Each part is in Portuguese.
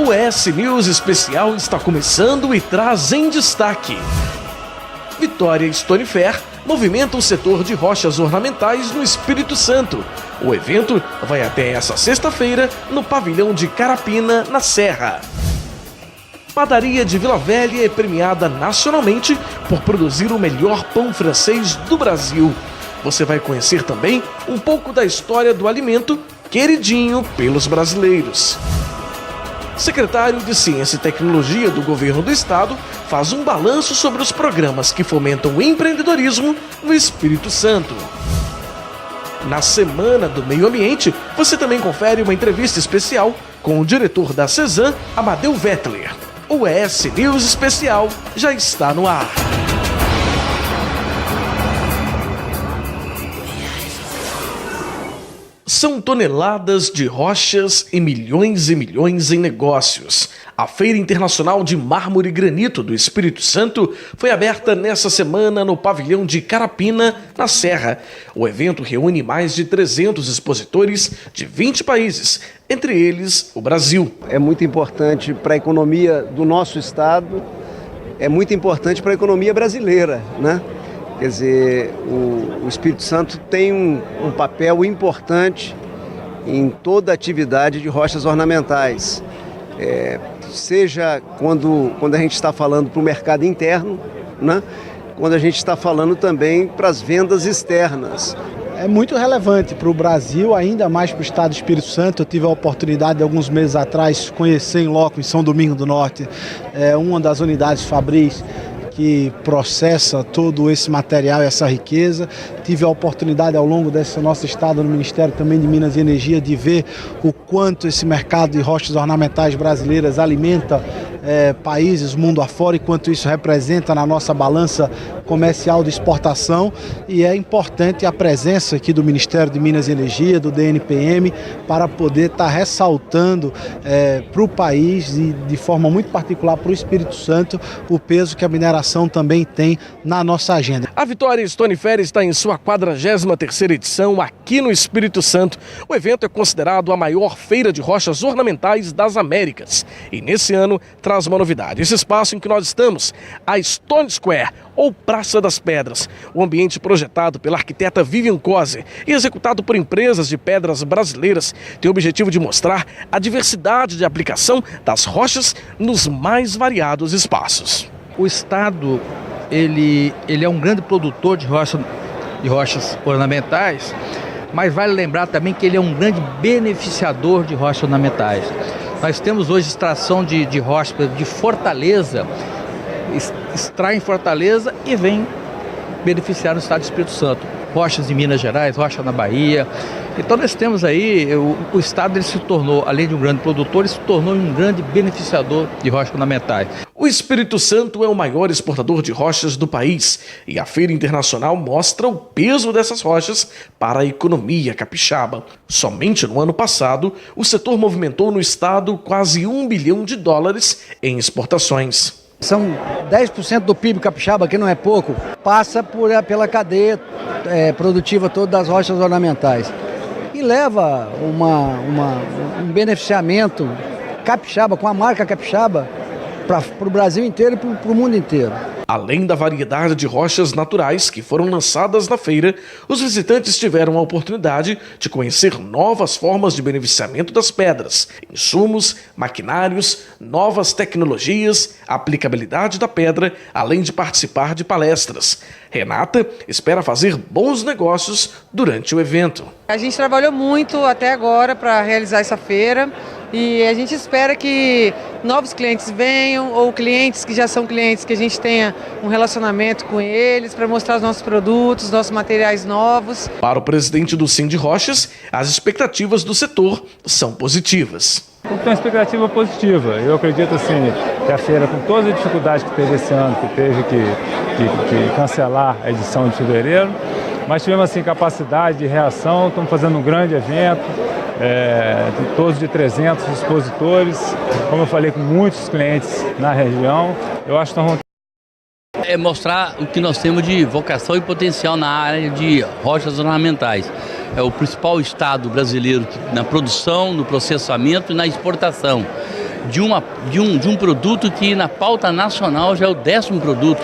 O ES News Especial está começando e traz em destaque: Vitória Stone Fair movimenta o setor de rochas ornamentais no Espírito Santo. O evento vai até essa sexta-feira no pavilhão de Carapina, na Serra. Padaria de Vila Velha é premiada nacionalmente por produzir o melhor pão francês do Brasil. Você vai conhecer também um pouco da história do alimento queridinho pelos brasileiros. Secretário de Ciência e Tecnologia do Governo do Estado faz um balanço sobre os programas que fomentam o empreendedorismo no Espírito Santo. Na Semana do Meio Ambiente, você também confere uma entrevista especial com o diretor da CESAM, Amadeu Vettler. O ES News Especial já está no ar. São toneladas de rochas e milhões em negócios. A Feira Internacional de Mármore e Granito do Espírito Santo foi aberta nessa semana no pavilhão de Carapina, na Serra. O evento reúne mais de 300 expositores de 20 países, entre eles o Brasil. É muito importante para a economia do nosso estado, é muito importante para a economia brasileira, né? Quer dizer, o Espírito Santo tem um papel importante em toda a atividade de rochas ornamentais, seja quando a gente está falando para o mercado interno, né? Quando a gente está falando também para as vendas externas. É muito relevante para o Brasil, ainda mais para o estado do Espírito Santo. Eu tive a oportunidade, alguns meses atrás, conhecer em loco, em São Domingos do Norte, uma das unidades fabris que processa todo esse material e essa riqueza. Tive a oportunidade ao longo desse nosso estado, no Ministério também de Minas e Energia, de ver o quanto esse mercado de rochas ornamentais brasileiras alimenta países mundo afora e quanto isso representa na nossa balança comercial de exportação. E é importante a presença aqui do Ministério de Minas e Energia, do DNPM, para poder estar ressaltando para o país e de forma muito particular para o Espírito Santo o peso que a mineração também tem na nossa agenda. A Vitória Stone Fair está em sua 43ª edição aqui no Espírito Santo. O evento é considerado a maior feira de rochas ornamentais das Américas. E nesse ano traz uma novidade. Esse espaço em que nós estamos, a Stone Square, ou Praça das Pedras. O ambiente projetado pela arquiteta Vivian Cose e executado por empresas de pedras brasileiras tem o objetivo de mostrar a diversidade de aplicação das rochas nos mais variados espaços. O estado ele é um grande produtor de rochas ornamentais, mas vale lembrar também que ele é um grande beneficiador de rochas ornamentais. Nós temos hoje extração de rochas de Fortaleza, extrai em Fortaleza e vem beneficiar no estado do Espírito Santo. Rochas em Minas Gerais, rocha na Bahia. Então nós temos aí, o estado ele se tornou, além de um grande produtor, ele se tornou um grande beneficiador de rochas ornamentais. O Espírito Santo é o maior exportador de rochas do país e a Feira Internacional mostra o peso dessas rochas para a economia capixaba. Somente no ano passado, o setor movimentou no estado quase $1 bilhão em exportações. São 10% do PIB capixaba, que não é pouco, passa pela cadeia produtiva toda das rochas ornamentais. E leva um beneficiamento capixaba, com a marca capixaba, para o Brasil inteiro e para o mundo inteiro. Além da variedade de rochas naturais que foram lançadas na feira, os visitantes tiveram a oportunidade de conhecer novas formas de beneficiamento das pedras, insumos, maquinários, novas tecnologias, aplicabilidade da pedra, além de participar de palestras. Renata espera fazer bons negócios durante o evento. A gente trabalhou muito até agora para realizar essa feira e a gente espera que novos clientes venham ou clientes que já são clientes, que a gente tenha um relacionamento com eles para mostrar os nossos produtos, nossos materiais novos. Para o presidente do Cindy Rochas, as expectativas do setor são positivas. Tem uma expectativa positiva. Eu acredito assim, que a feira, com todas as dificuldades que teve esse ano, que teve que cancelar a edição de fevereiro, mas tivemos assim, capacidade de reação, estamos fazendo um grande evento, todos de 300 expositores, como eu falei, com muitos clientes na região. Eu acho que nós vamos mostrar o que nós temos de vocação e potencial na área de rochas ornamentais. É o principal estado brasileiro na produção, no processamento e na exportação. de um produto que na pauta nacional já é o 10º produto.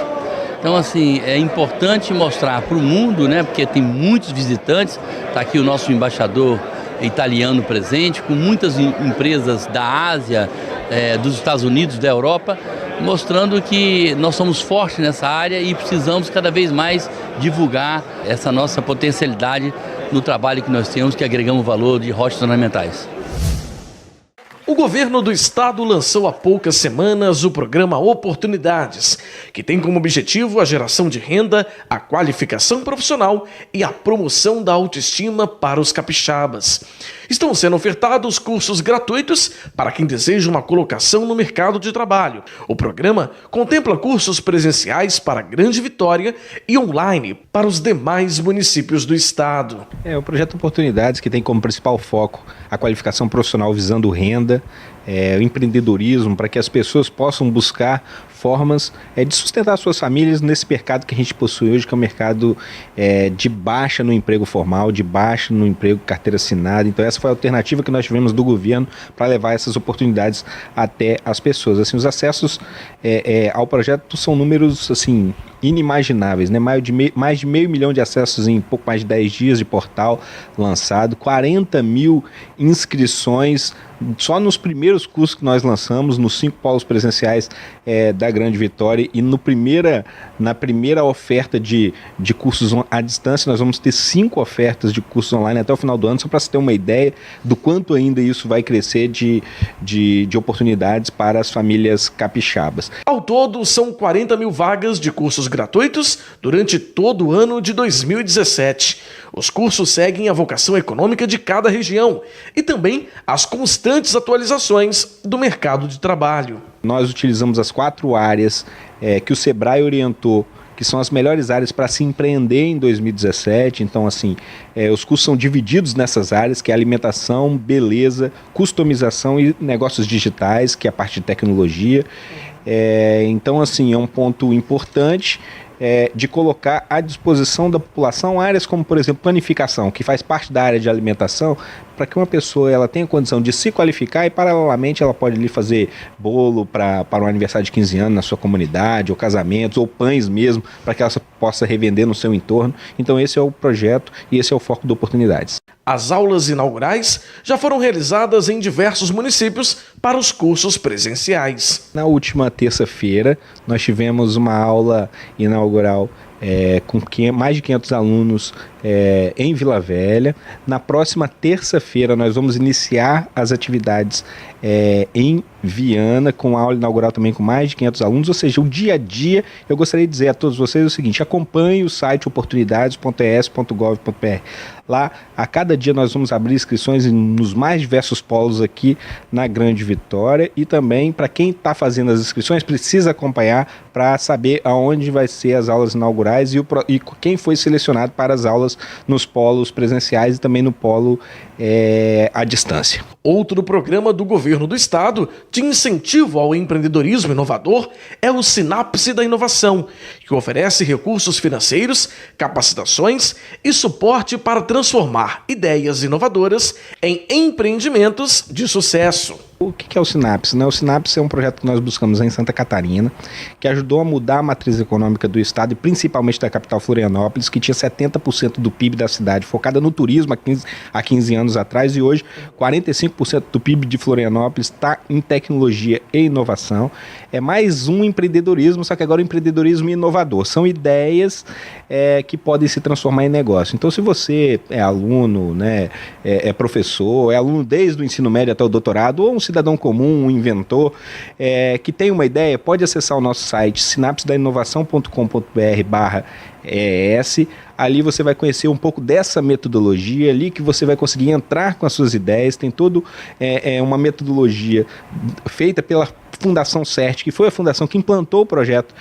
Então, assim, é importante mostrar para o mundo, né, porque tem muitos visitantes, está aqui o nosso embaixador italiano presente, com muitas empresas da Ásia, dos Estados Unidos, da Europa, mostrando que nós somos fortes nessa área e precisamos cada vez mais divulgar essa nossa potencialidade no trabalho que nós temos, que agregamos valor de rochas ornamentais. O governo do estado lançou há poucas semanas o programa Oportunidades, que tem como objetivo a geração de renda, a qualificação profissional e a promoção da autoestima para os capixabas. Estão sendo ofertados cursos gratuitos para quem deseja uma colocação no mercado de trabalho. O programa contempla cursos presenciais para Grande Vitória e online para os demais municípios do estado. O projeto Oportunidades, que tem como principal foco a qualificação profissional visando renda, o empreendedorismo, para que as pessoas possam buscar formas de sustentar suas famílias nesse mercado que a gente possui hoje, que é um mercado de baixa no emprego formal, de baixa no emprego carteira assinada. Então essa foi a alternativa que nós tivemos do governo para levar essas oportunidades até as pessoas. Assim, os acessos ao projeto são números assim inimagináveis, né? Mais de 500 mil de acessos em pouco mais de 10 dias de portal lançado, 40 mil inscrições só nos primeiros cursos que nós lançamos, nos 5 polos presenciais da Grande Vitória, e na primeira oferta de cursos à distância, nós vamos ter 5 ofertas de cursos online até o final do ano, só para você ter uma ideia do quanto ainda isso vai crescer de oportunidades para as famílias capixabas. Ao todo, são 40 mil vagas de cursos gratuitos durante todo o ano de 2017. Os cursos seguem a vocação econômica de cada região e também as constantes atualizações do mercado de trabalho. Nós utilizamos as 4 áreas que o Sebrae orientou, que são as melhores áreas para se empreender em 2017. Então, assim, os cursos são divididos nessas áreas, que é alimentação, beleza, customização e negócios digitais, que é a parte de tecnologia. Então, assim, é um ponto importante de colocar à disposição da população áreas como, por exemplo, planificação, que faz parte da área de alimentação, para que uma pessoa ela tenha condição de se qualificar e, paralelamente, ela pode ali fazer bolo para um aniversário de 15 anos na sua comunidade, ou casamentos, ou pães mesmo, para que ela possa revender no seu entorno. Então esse é o projeto e esse é o foco do Oportunidades. As aulas inaugurais já foram realizadas em diversos municípios para os cursos presenciais. Na última terça-feira, nós tivemos uma aula inaugural com mais de 500 alunos em Vila Velha. Na próxima terça-feira nós vamos iniciar as atividades em Viana, com a aula inaugural também com mais de 500 alunos, ou seja, o dia a dia. Eu gostaria de dizer a todos vocês o seguinte: acompanhe o site oportunidades.es.gov.br. Lá, a cada dia nós vamos abrir inscrições nos mais diversos polos aqui na Grande Vitória, e também para quem está fazendo as inscrições precisa acompanhar para saber aonde vai ser as aulas inaugurais e quem foi selecionado para as aulas nos polos presenciais e também no polo à distância. Outro programa do governo do estado de incentivo ao empreendedorismo inovador é o Sinapse da Inovação, que oferece recursos financeiros, capacitações e suporte para transformar ideias inovadoras em empreendimentos de sucesso. O que é o Sinapse? O Sinapse é um projeto que nós buscamos em Santa Catarina, que ajudou a mudar a matriz econômica do estado e principalmente da capital Florianópolis, que tinha 70% do PIB da cidade focada no turismo há 15 anos atrás, e hoje 45% do PIB de Florianópolis está em tecnologia e inovação. É mais um empreendedorismo, só que agora um empreendedorismo inovador. São ideias que podem se transformar em negócio. Então, se você é aluno, é professor, é aluno desde o ensino médio até o doutorado, ou um cidadão comum, um inventor, que tem uma ideia, pode acessar o nosso site sinapsedainovação.com.br/ES. Ali você vai conhecer um pouco dessa metodologia, ali que você vai conseguir entrar com as suas ideias. Tem toda uma metodologia feita pela Fundação CERT, que foi a fundação que implantou o projeto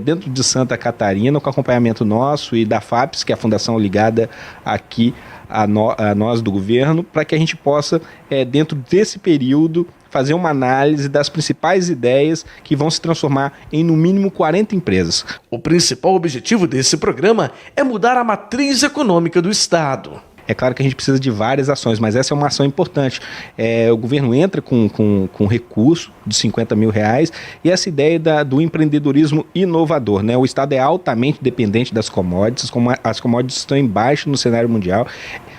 dentro de Santa Catarina, com acompanhamento nosso e da FAPES, que é a fundação ligada aqui a nós do governo, para que a gente possa, dentro desse período, fazer uma análise das principais ideias que vão se transformar em, no mínimo, 40 empresas. O principal objetivo desse programa é mudar a matriz econômica do estado. É claro que a gente precisa de várias ações, mas essa é uma ação importante. O governo entra com recurso de R$50 mil e essa ideia do empreendedorismo inovador, né? O Estado é altamente dependente das commodities, como as commodities estão embaixo no cenário mundial.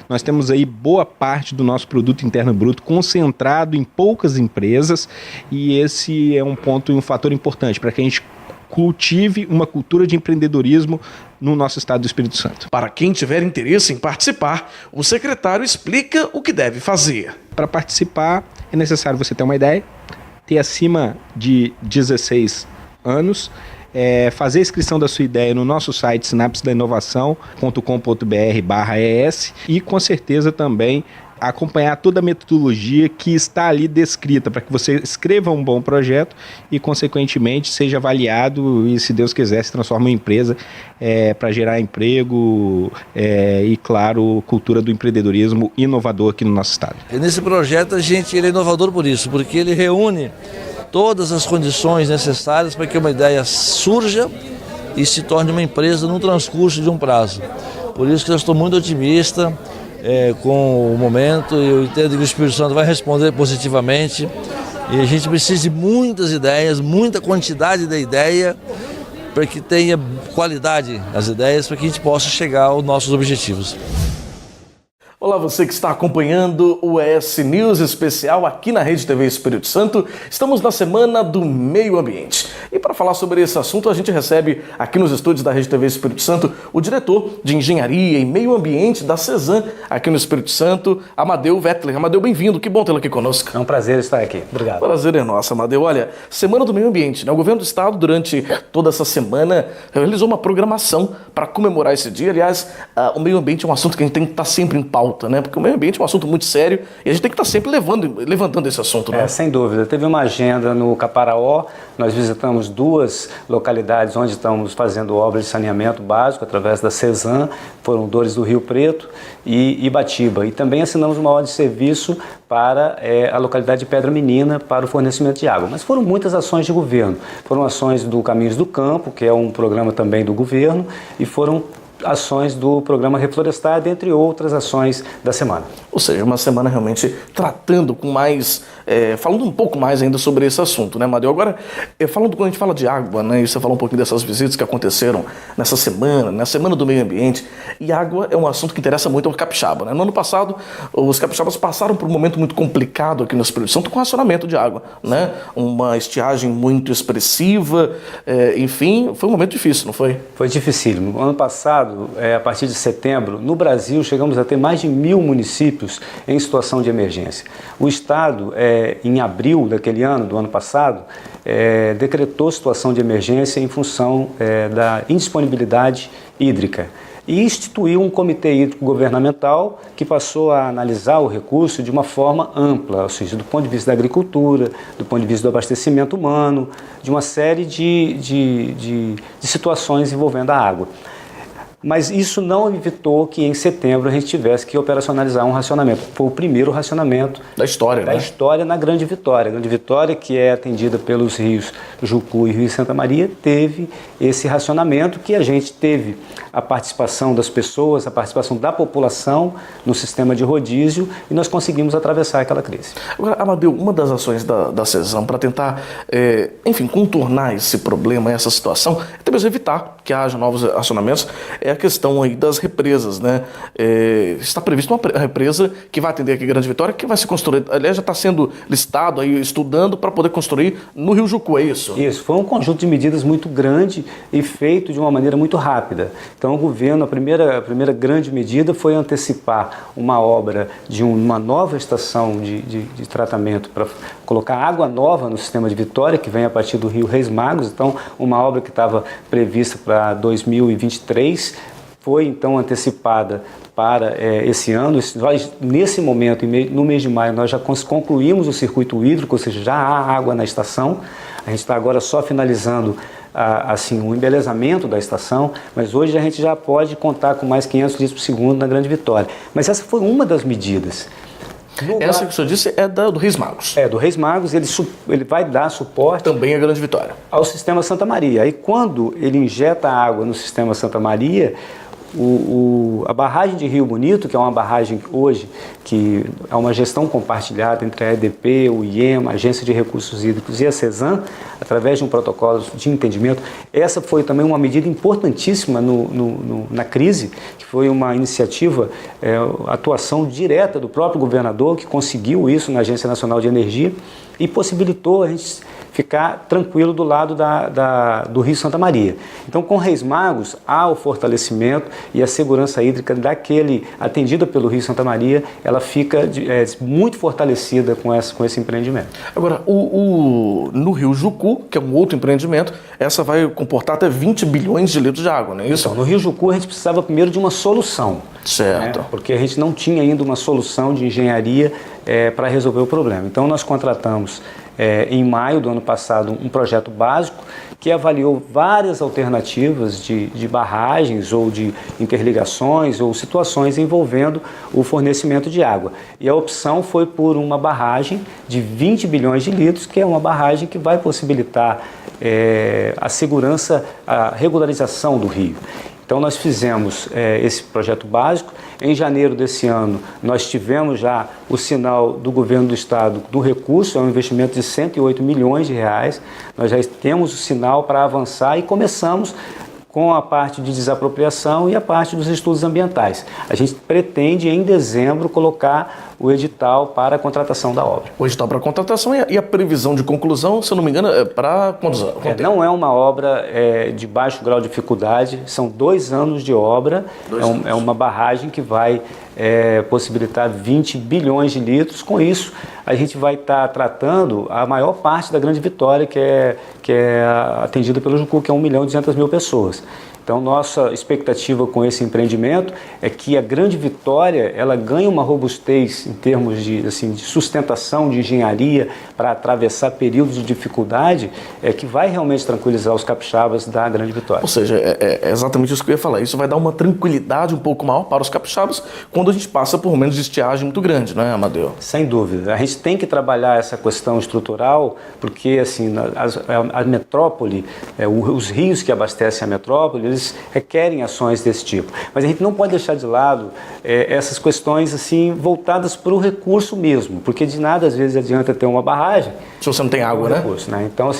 Nós temos aí boa parte do nosso produto interno bruto concentrado em poucas empresas, e esse é um ponto e um fator importante para que a gente cultive uma cultura de empreendedorismo no nosso estado do Espírito Santo. Para quem tiver interesse em participar, o secretário explica o que deve fazer. Para participar, é necessário você ter uma ideia, ter acima de 16 anos, fazer a inscrição da sua ideia no nosso site sinapsedainovação.com.br/ES e com certeza também acompanhar toda a metodologia que está ali descrita para que você escreva um bom projeto e, consequentemente, seja avaliado e, se Deus quiser, se transforme em empresa para gerar emprego e, claro, cultura do empreendedorismo inovador aqui no nosso estado. E nesse projeto ele é inovador por isso, porque ele reúne todas as condições necessárias para que uma ideia surja e se torne uma empresa no transcurso de um prazo. Por isso que eu estou muito otimista com o momento, e eu entendo que o Espírito Santo vai responder positivamente, e a gente precisa de muitas ideias, muita quantidade de ideia, para que tenha qualidade as ideias, para que a gente possa chegar aos nossos objetivos. Olá, você que está acompanhando o ES News especial aqui na Rede TV Espírito Santo. Estamos na Semana do Meio Ambiente. E para falar sobre esse assunto, a gente recebe aqui nos estúdios da Rede TV Espírito Santo o diretor de Engenharia e Meio Ambiente da CESAM aqui no Espírito Santo, Amadeu Wettler. Amadeu, bem-vindo. Que bom tê-lo aqui conosco. É um prazer estar aqui. Obrigado. Prazer é nosso, Amadeu. Olha, Semana do Meio Ambiente, né? O governo do estado, durante toda essa semana, realizou uma programação para comemorar esse dia. Aliás, o meio ambiente é um assunto que a gente tem que estar sempre em pauta, né? Porque o meio ambiente é um assunto muito sério e a gente tem que estar sempre levantando esse assunto, né? Sem dúvida. Teve uma agenda no Caparaó, nós visitamos 2 localidades onde estamos fazendo obras de saneamento básico através da CESAM, foram Dores do Rio Preto e Ibatiba. E também assinamos uma ordem de serviço para a localidade de Pedra Menina para o fornecimento de água. Mas foram muitas ações de governo. Foram ações do Caminhos do Campo, que é um programa também do governo, e foram ações do programa Reflorestar, dentre outras ações da semana. Ou seja, uma semana realmente tratando com mais, falando um pouco mais ainda sobre esse assunto, né, Amadeu? Agora, falando quando a gente fala de água, né, e você falou um pouquinho dessas visitas que aconteceram nessa semana, na Semana do Meio Ambiente, e água é um assunto que interessa muito ao capixaba, né? No ano passado, os capixabas passaram por um momento muito complicado aqui no Espírito Santo com racionamento de água, né? Uma estiagem muito expressiva, enfim, foi um momento difícil, não foi? Foi dificílimo. Ano passado, a partir de setembro, no Brasil, chegamos a ter mais de 1.000 municípios em situação de emergência. O Estado, em abril daquele ano, do ano passado, decretou situação de emergência em função da indisponibilidade hídrica e instituiu um comitê hídrico governamental que passou a analisar o recurso de uma forma ampla, ou seja, do ponto de vista da agricultura, do ponto de vista do abastecimento humano, de uma série de situações envolvendo a água. Mas isso não evitou que em setembro a gente tivesse que operacionalizar um racionamento. Foi o primeiro racionamento da história, da história na Grande Vitória. A Grande Vitória, que é atendida pelos rios Jucu e Rio Santa Maria, teve esse racionamento que a gente teve a participação das pessoas, a participação da população no sistema de rodízio, e nós conseguimos atravessar aquela crise. Agora, Amadeu, uma das ações da CESAM para tentar, enfim, contornar esse problema, essa situação, é até mesmo evitar que haja novos racionamentos, a questão aí das represas, né? Está prevista uma represa que vai atender aqui Grande Vitória, que vai se construir, aliás, já está sendo listado aí, estudando para poder construir no Rio Jucu, é isso? Isso, foi um conjunto de medidas muito grande e feito de uma maneira muito rápida. Então o governo, a primeira grande medida foi antecipar uma obra de uma nova estação de tratamento para colocar água nova no sistema de Vitória, que vem a partir do Rio Reis Magos. Então, uma obra que estava prevista para 2023 foi então antecipada para esse ano. Nesse momento, no mês de maio, nós já concluímos o circuito hídrico, ou seja, já há água na estação. A gente está agora só finalizando o embelezamento da estação, mas hoje a gente já pode contar com mais 500 litros por segundo na Grande Vitória. Mas essa foi uma das medidas. Essa que o senhor disse é do Reis Magos. Do Reis Magos, ele vai dar suporte também à Grande Vitória, ao sistema Santa Maria. Aí quando ele injeta água no sistema Santa Maria, A barragem de Rio Bonito, que é uma barragem hoje que é uma gestão compartilhada entre a EDP, o IEM, a Agência de Recursos Hídricos e a CESAM, através de um protocolo de entendimento. Essa foi também uma medida importantíssima na crise, que foi uma iniciativa, atuação direta do próprio governador, que conseguiu isso na Agência Nacional de Energia e possibilitou a gente ficar tranquilo do lado do Rio Santa Maria. Então, com Reis Magos, há o fortalecimento e a segurança hídrica atendida pelo Rio Santa Maria, ela fica muito fortalecida com esse empreendimento. Agora, no Rio Jucu, que é um outro empreendimento, essa vai comportar até 20 bilhões de litros de água, não é isso? Então, no Rio Jucu, a gente precisava primeiro de uma solução. Certo. Porque a gente não tinha ainda uma solução de engenharia para resolver o problema. Então, nós contratamos em maio do ano passado um projeto básico que avaliou várias alternativas de barragens ou de interligações ou situações envolvendo o fornecimento de água. E a opção foi por uma barragem de 20 bilhões de litros, que é uma barragem que vai possibilitar a segurança, a regularização do rio. Então nós fizemos esse projeto básico. Em janeiro desse ano nós tivemos já o sinal do governo do estado do recurso, é um investimento de 108 milhões de reais. Nós já temos o sinal para avançar e começamos com a parte de desapropriação e a parte dos estudos ambientais. A gente pretende em dezembro colocar o edital para a contratação da obra. O edital para a contratação e a previsão de conclusão, se eu não me engano, é para quantos anos? Não é uma obra de baixo grau de dificuldade, são 2 anos de obra, é uma barragem que vai possibilitar 20 bilhões de litros. Com isso, a gente vai estar tratando a maior parte da Grande Vitória, que é atendida pelo Jucu, que é 1.200.000 pessoas. Então, nossa expectativa com esse empreendimento é que a Grande Vitória ela ganhe uma robustez em termos de sustentação, de engenharia, para atravessar períodos de dificuldade, que vai realmente tranquilizar os capixabas da Grande Vitória. Ou seja, é exatamente isso que eu ia falar. Isso vai dar uma tranquilidade um pouco maior para os capixabas quando a gente passa por momentos de estiagem muito grande, não é, Amadeu? Sem dúvida. A gente tem que trabalhar essa questão estrutural, porque a metrópole, os rios que abastecem a metrópole, eles requerem ações desse tipo. Mas a gente não pode deixar de lado essas questões voltadas para o recurso mesmo, porque de nada às vezes adianta ter uma barragem se você não tem água, né? Então,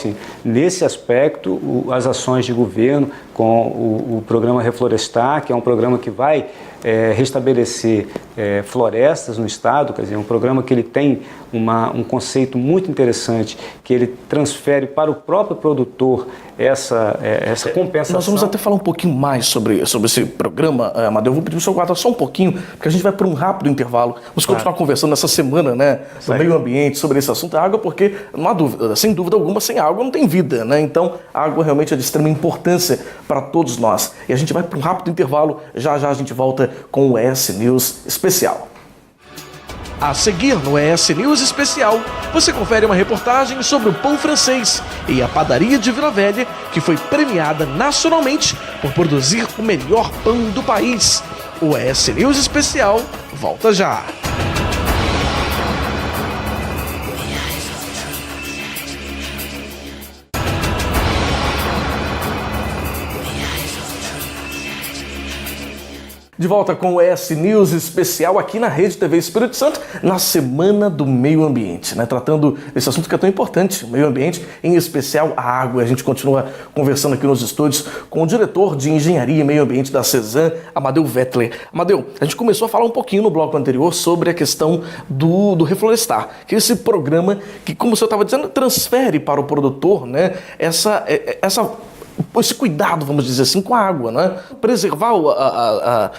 nesse aspecto, as ações de governo com o programa Reflorestar, que é um programa que vai restabelecer florestas no estado, quer dizer, um programa que ele tem um conceito muito interessante, que ele transfere para o próprio produtor essa compensação. Nós vamos até falar um pouquinho mais sobre esse programa, Amadeu. Eu vou pedir para o senhor guardar só um pouquinho, porque a gente vai para um rápido intervalo. Vamos continuar conversando nessa semana, né, do meio ambiente, sobre esse assunto da água, porque não há dúvida, sem dúvida alguma, sem água não tem vida, né? Então, a água realmente é de extrema importância para todos nós. E a gente vai para um rápido intervalo, já já a gente volta com o ES News Especial. A seguir no ES News Especial, você confere uma reportagem sobre o pão francês e a padaria de Vila Velha, que foi premiada nacionalmente por produzir o melhor pão do país. O ES News Especial volta já. De volta com o ES News Especial aqui na Rede TV Espírito Santo, na Semana do Meio Ambiente, né? Tratando desse assunto que é tão importante, o meio ambiente, em especial a água. A gente continua conversando aqui nos estúdios com o diretor de Engenharia e Meio Ambiente da CESAM, Amadeu Wettler. Amadeu, a gente começou a falar um pouquinho no bloco anterior sobre a questão do Reflorestar, que é esse programa que, como o senhor estava dizendo, transfere para o produtor, né, esse cuidado, vamos dizer assim, com a água, né? Preservar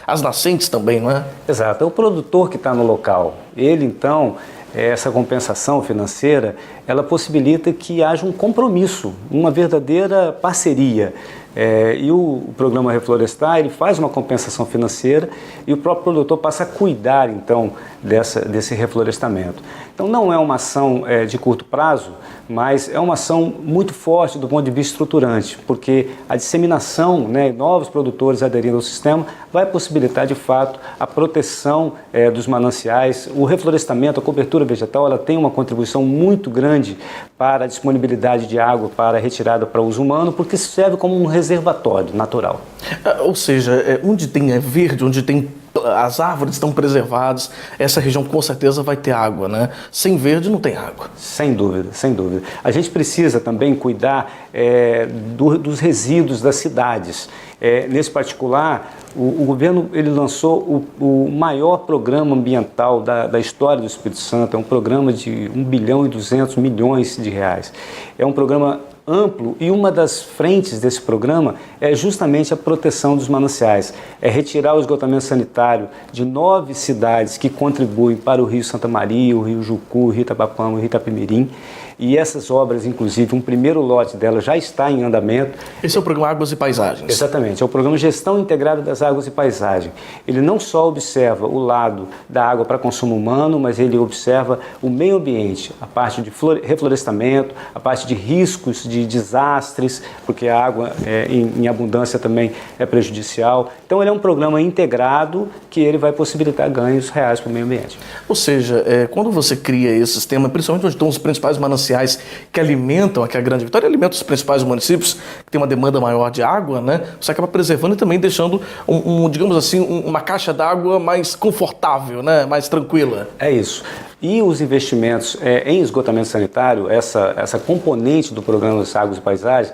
as nascentes também, não é? Exato. É o produtor que está no local. Ele, então, essa compensação financeira, ela possibilita que haja um compromisso, uma verdadeira parceria. E o programa Reflorestar, ele faz uma compensação financeira e o próprio produtor passa a cuidar, então, desse reflorestamento. Então, não é uma ação de curto prazo, mas é uma ação muito forte do ponto de vista estruturante, porque a disseminação, né, novos produtores aderindo ao sistema, vai possibilitar, de fato, a proteção dos mananciais. O reflorestamento, a cobertura vegetal, ela tem uma contribuição muito grande para a disponibilidade de água para a retirada para uso humano, porque serve como um reservatório natural. Ou seja, onde tem verde, onde tem as árvores estão preservadas, essa região com certeza vai ter água, né? Sem verde não tem água. Sem dúvida, sem dúvida. A gente precisa também cuidar dos resíduos das cidades. Nesse particular, o governo ele lançou o maior programa ambiental da história do Espírito Santo. É um programa de 1 bilhão e 200 milhões de reais. É um programa amplo e uma das frentes desse programa é justamente a proteção dos mananciais. É retirar o esgotamento sanitário de 9 cidades que contribuem para o Rio Santa Maria, o Rio Jucu, o Rio Itapapama, o Rio Itapemirim. E essas obras, inclusive, um primeiro lote delas já está em andamento. Esse é o programa Águas e Paisagens. Exatamente, é o programa Gestão Integrada das Águas e Paisagem. Ele não só observa o lado da água para consumo humano, mas ele observa o meio ambiente, a parte de reflorestamento, a parte de riscos de desastres, porque a água em abundância também é prejudicial. Então ele é um programa integrado que ele vai possibilitar ganhos reais para o meio ambiente. Ou seja, quando você cria esse sistema, principalmente onde estão os principais mananciais que alimentam aqui a Grande Vitória, alimentam os principais municípios que têm uma demanda maior de água, né? Você acaba preservando e também deixando, digamos assim, uma caixa d'água mais confortável, né? Mais tranquila. É isso. E os investimentos em esgotamento sanitário, essa componente do programa das Águas e Paisagens,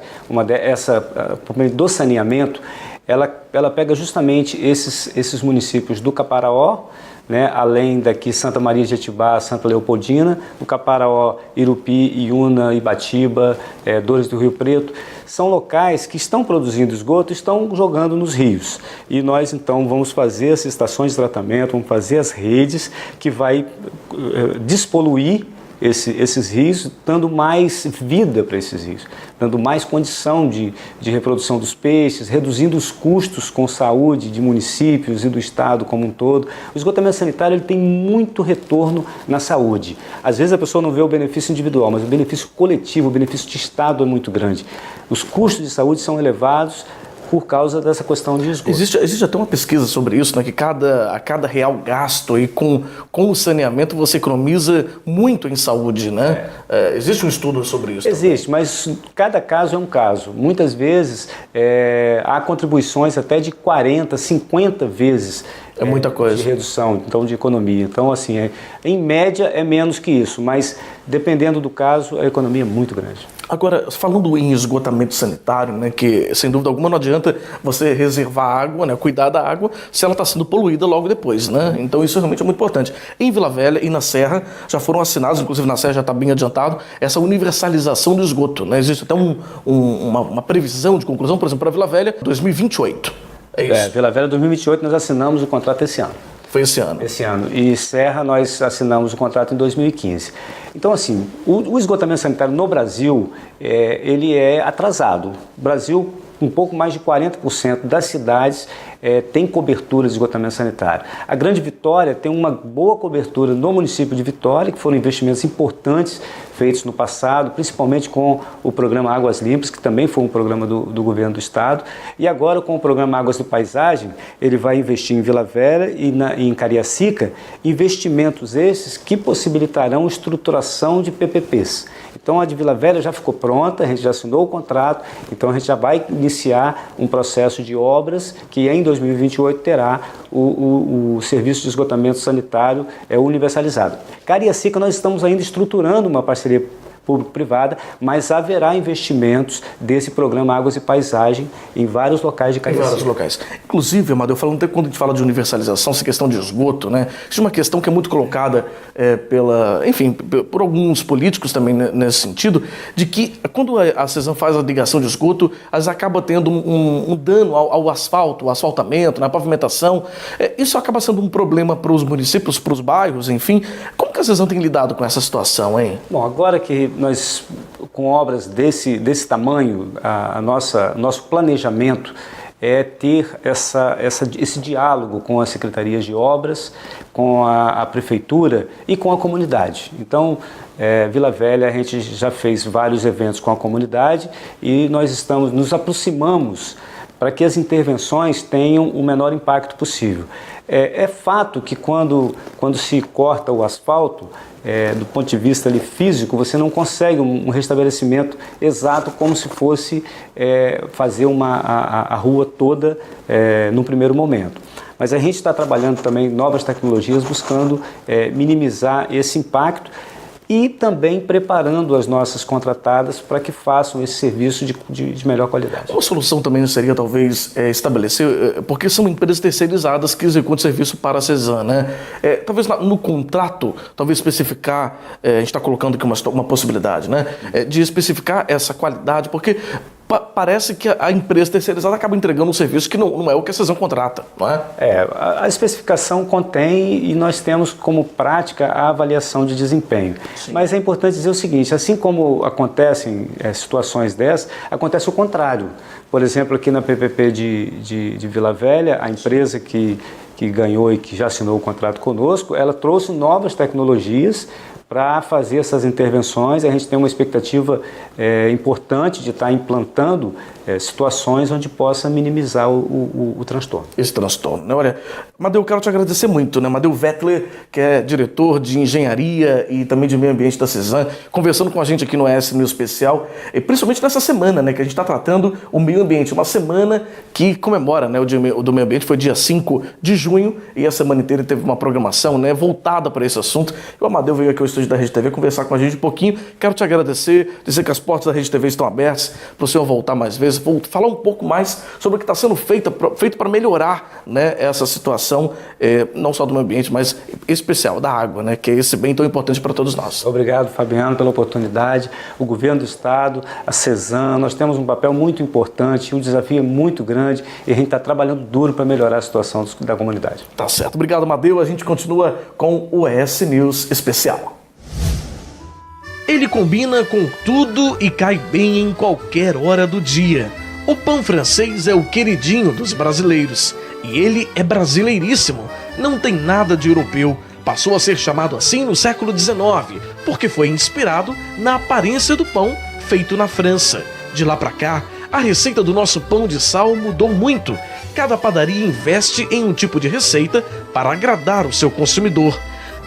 componente do saneamento, ela pega justamente esses municípios do Caparaó, né, além daqui Santa Maria de Jetibá, Santa Leopoldina, o Caparaó, Irupi, Iuna, Ibatiba, Dores do Rio Preto, são locais que estão produzindo esgoto e estão jogando nos rios. E nós então vamos fazer as estações de tratamento, vamos fazer as redes que vai despoluir esses rios, dando mais vida para esses rios, dando mais condição de reprodução dos peixes, reduzindo os custos com saúde de municípios e do estado como um todo. O esgotamento sanitário ele tem muito retorno na saúde. Às vezes a pessoa não vê o benefício individual, mas o benefício coletivo, o benefício de estado é muito grande. Os custos de saúde são elevados por causa dessa questão de esgoto. Existe até uma pesquisa sobre isso, né, que a cada real gasto aí com o saneamento você economiza muito em saúde, né? Existe um estudo sobre isso? Existe, também. Mas cada caso é um caso. Muitas vezes há contribuições até de 40, 50 vezes muita coisa. De redução, então de economia. Então, assim, em média é menos que isso, mas dependendo do caso, a economia é muito grande. Agora, falando em esgotamento sanitário, né, que sem dúvida alguma não adianta você reservar água, né, cuidar da água, se ela está sendo poluída logo depois, né? Então isso realmente é muito importante. Em Vila Velha e na Serra já foram assinados, inclusive na Serra já está bem adiantado, essa universalização do esgoto, né? Existe até uma previsão de conclusão, por exemplo, para Vila Velha, 2028. É isso? Vila Velha 2028 nós assinamos o contrato esse ano. Foi esse ano? Esse ano. E Serra nós assinamos o contrato em 2015. Então, assim, o esgotamento sanitário no Brasil, ele é atrasado. O Brasil, um pouco mais de 40% das cidades tem cobertura de esgotamento sanitário. A Grande Vitória tem uma boa cobertura no município de Vitória, que foram investimentos importantes feitos no passado, principalmente com o programa Águas Limpas, que também foi um programa do governo do estado, e agora com o programa Águas de Paisagem, ele vai investir em Vila Velha e em Cariacica, investimentos esses que possibilitarão estruturação de PPPs. Então a de Vila Velha já ficou pronta, a gente já assinou o contrato, então a gente já vai iniciar um processo de obras que em 2028 terá o serviço de esgotamento sanitário universalizado. Cariacica nós estamos ainda estruturando uma parceria público-privada, mas haverá investimentos desse programa Águas e Paisagem em vários locais de Cariacica. Em vários locais. Inclusive, Amadeu, falando até quando a gente fala de universalização, essa questão de esgoto, né? Isso é uma questão que é muito colocada por alguns políticos também nesse sentido, de que quando a CESAM faz a ligação de esgoto, elas acabam tendo um dano ao asfalto, o asfaltamento, na pavimentação. Isso acaba sendo um problema para os municípios, para os bairros, enfim. Como que a CESAM tem lidado com essa situação, hein? Bom, agora que nós, com obras desse tamanho, nosso planejamento é ter esse diálogo com as secretarias de obras, com a prefeitura e com a comunidade. Então, Vila Velha, a gente já fez vários eventos com a comunidade e nós nos aproximamos para que as intervenções tenham o menor impacto possível. É fato que quando se corta o asfalto, do ponto de vista ali, físico, você não consegue um restabelecimento exato como se fosse fazer a rua toda no primeiro momento. Mas a gente está trabalhando também novas tecnologias buscando minimizar esse impacto e também preparando as nossas contratadas para que façam esse serviço de melhor qualidade. Uma solução também seria talvez estabelecer, porque são empresas terceirizadas que executam serviço para a CESAM, né? Talvez no contrato, talvez especificar, a gente está colocando aqui uma possibilidade, né? De especificar essa qualidade, porque parece que a empresa terceirizada acaba entregando um serviço que não é o que a CESAM contrata, não é? A especificação contém e nós temos como prática a avaliação de desempenho. Sim. Mas é importante dizer o seguinte, assim como acontecem situações dessas, acontece o contrário. Por exemplo, aqui na PPP de Vila Velha, a empresa que ganhou e que já assinou o contrato conosco, ela trouxe novas tecnologias para fazer essas intervenções. A gente tem uma expectativa importante de estar implantando situações onde possa minimizar o transtorno. Esse transtorno, né? Olha, Madeu, eu quero te agradecer muito, né? Madeu Wettler, que é diretor de engenharia e também de meio ambiente da CESAM, conversando com a gente aqui no ES News Especial, e principalmente nessa semana, né, que a gente está tratando o meio ambiente, uma semana que comemora, né, o Dia do Meio Ambiente, foi dia 5 de junho, e a semana inteira teve uma programação, né, voltada para esse assunto. E o Amadeu veio aqui ao estúdio da Rede TV conversar com a gente um pouquinho. Quero te agradecer, dizer que as portas da Rede TV estão abertas para o senhor voltar mais vezes, falar um pouco mais sobre o que está sendo feito para melhorar, né, essa situação, não só do meio ambiente, mas em especial da água, né, que é esse bem tão importante para todos nós. Obrigado, Fabiano, pela oportunidade. O governo do estado, a CESAM, nós temos um papel muito importante, um desafio muito grande e a gente está trabalhando duro para melhorar a situação da comunidade. Tá certo. Obrigado, Madeu. A gente continua com o ES News Especial. Ele combina com tudo e cai bem em qualquer hora do dia. O pão francês é o queridinho dos brasileiros. E ele é brasileiríssimo. Não tem nada de europeu. Passou a ser chamado assim no século XIX, porque foi inspirado na aparência do pão feito na França. De lá para cá, a receita do nosso pão de sal mudou muito. Cada padaria investe em um tipo de receita para agradar o seu consumidor.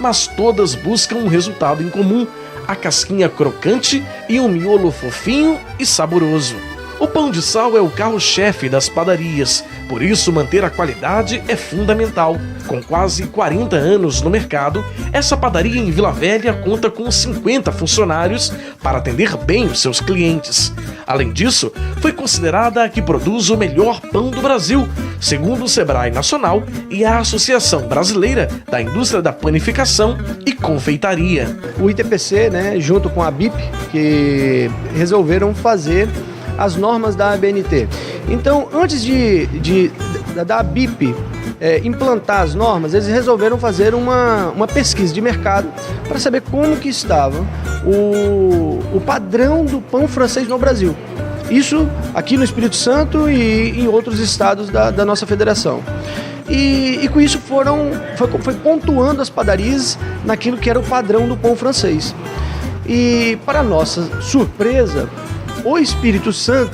Mas todas buscam um resultado em comum: a casquinha crocante e um miolo fofinho e saboroso. O pão de sal é o carro-chefe das padarias, por isso manter a qualidade é fundamental. Com quase 40 anos no mercado, essa padaria em Vila Velha conta com 50 funcionários para atender bem os seus clientes. Além disso, foi considerada a que produz o melhor pão do Brasil, segundo o Sebrae Nacional e a Associação Brasileira da Indústria da Panificação e Confeitaria. O ITPC, né, junto com a BIP, que resolveram fazer as normas da ABNT. Então, antes da BIP implantar as normas, eles resolveram fazer uma pesquisa de mercado para saber como que estava o padrão do pão francês no Brasil. Isso aqui no Espírito Santo e em outros estados da nossa federação. E com isso foi pontuando as padarias naquilo que era o padrão do pão francês. E, para nossa surpresa, o Espírito Santo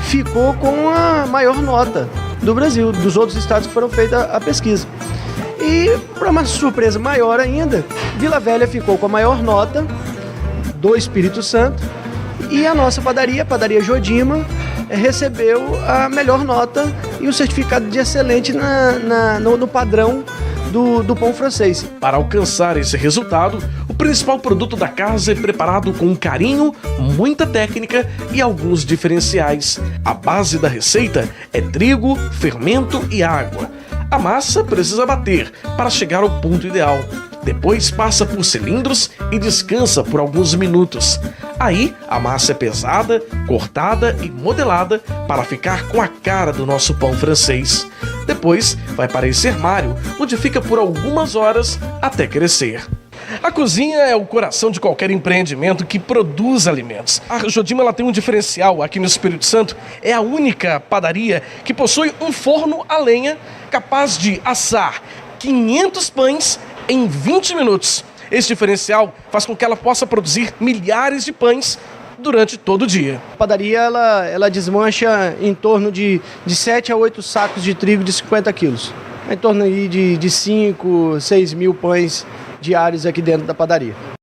ficou com a maior nota do Brasil, dos outros estados que foram feita a pesquisa. E, para uma surpresa maior ainda, Vila Velha ficou com a maior nota do Espírito Santo e a nossa padaria, a Padaria Jodima, recebeu a melhor nota e o certificado de excelente no padrão do pão francês. Para alcançar esse resultado, o principal produto da casa é preparado com carinho, muita técnica e alguns diferenciais. A base da receita é trigo, fermento e água. A massa precisa bater para chegar ao ponto ideal. Depois passa por cilindros e descansa por alguns minutos. Aí, a massa é pesada, cortada e modelada para ficar com a cara do nosso pão francês. Depois, vai para esse armário, onde fica por algumas horas até crescer. A cozinha é o coração de qualquer empreendimento que produz alimentos. A Jodima, ela tem um diferencial aqui no Espírito Santo. É a única padaria que possui um forno a lenha capaz de assar 500 pães em 20 minutos. Esse diferencial faz com que ela possa produzir milhares de pães durante todo o dia. A padaria ela desmancha em torno de 7 a 8 sacos de trigo de 50 quilos. Em torno aí de 5, 6 mil pães diários aqui dentro da padaria.